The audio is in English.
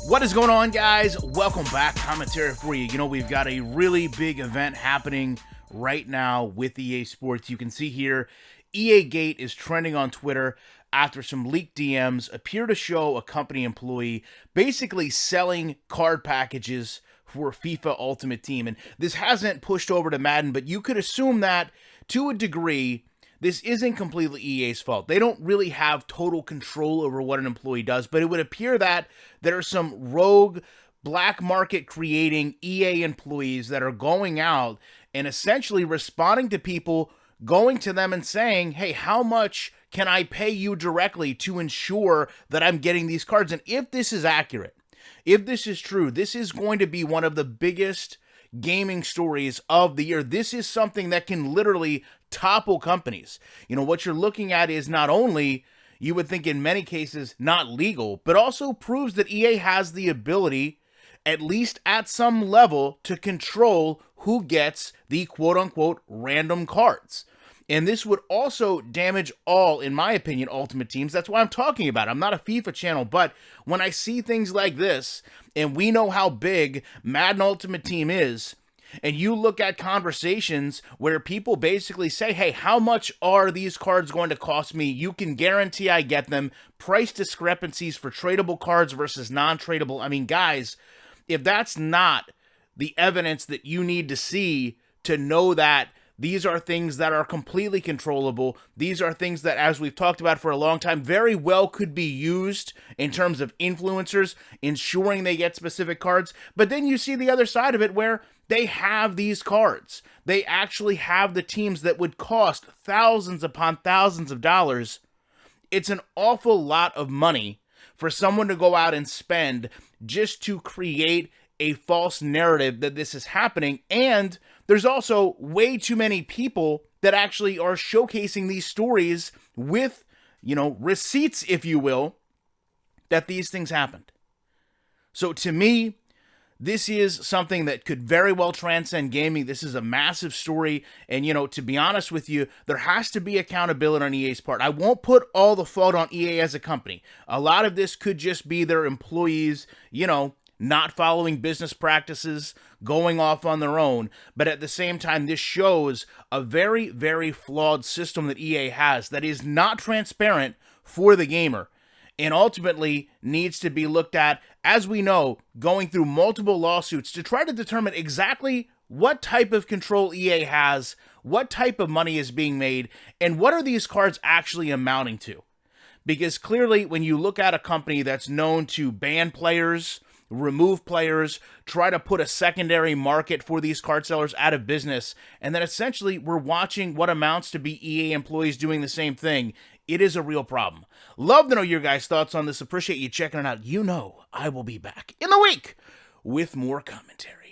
What is going on, guys? Welcome back. Commentary for you. You know, we've got a really big event happening right now with EA Sports. You can see here, EA Gate is trending on Twitter after some leaked DMs appear to show a company employee basically selling card packages for FIFA Ultimate Team. And this hasn't pushed over to Madden, but you could assume that to a degree, this isn't completely EA's fault. They don't really have total control over what an employee does, but it would appear that there are some rogue black market creating EA employees that are going out and essentially responding to people, going to them and saying, hey, how much can I pay you directly to ensure that I'm getting these cards? And if this is accurate, if this is true, this is going to be one of the biggest gaming stories of the year. This is something that can literally topple companies. You know, what you're looking at is not only, you would think in many cases, not legal, but also proves that EA has the ability, at least at some level, to control who gets the quote-unquote random cards. And this would also damage all, in my opinion, Ultimate Teams. That's why I'm talking about it. I'm not a FIFA channel, but when I see things like this, and we know how big Madden Ultimate Team is, and you look at conversations where people basically say, hey, how much are these cards going to cost me? You can guarantee I get them. Price discrepancies for tradable cards versus non-tradable. I mean, guys, if that's not the evidence that you need to see to know that these are things that are completely controllable. These are things that, as we've talked about for a long time, very well could be used in terms of influencers, ensuring they get specific cards. But then you see the other side of it where they have these cards. They actually have the teams that would cost thousands upon thousands of dollars. It's an awful lot of money for someone to go out and spend just to create a false narrative that this is happening. And there's also way too many people that actually are showcasing these stories with, you know, receipts, if you will, that these things happened. So to me, this is something that could very well transcend gaming. This is a massive story. And, you know, to be honest with you, there has to be accountability on EA's part. I won't put all the fault on EA as a company. A lot of this could just be their employees, you know, not following business practices, going off on their own. But at the same time, this shows a very, very flawed system that EA has that is not transparent for the gamer and ultimately needs to be looked at, as we know, going through multiple lawsuits to try to determine exactly what type of control EA has, what type of money is being made, and what are these cards actually amounting to. Because clearly, when you look at a company that's known to ban players, remove players, try to put a secondary market for these card sellers out of business, and then essentially we're watching what amounts to be EA employees doing the same thing. It is a real problem. Love to know your guys' thoughts on this. Appreciate you checking it out. You know I will be back in the week with more commentary.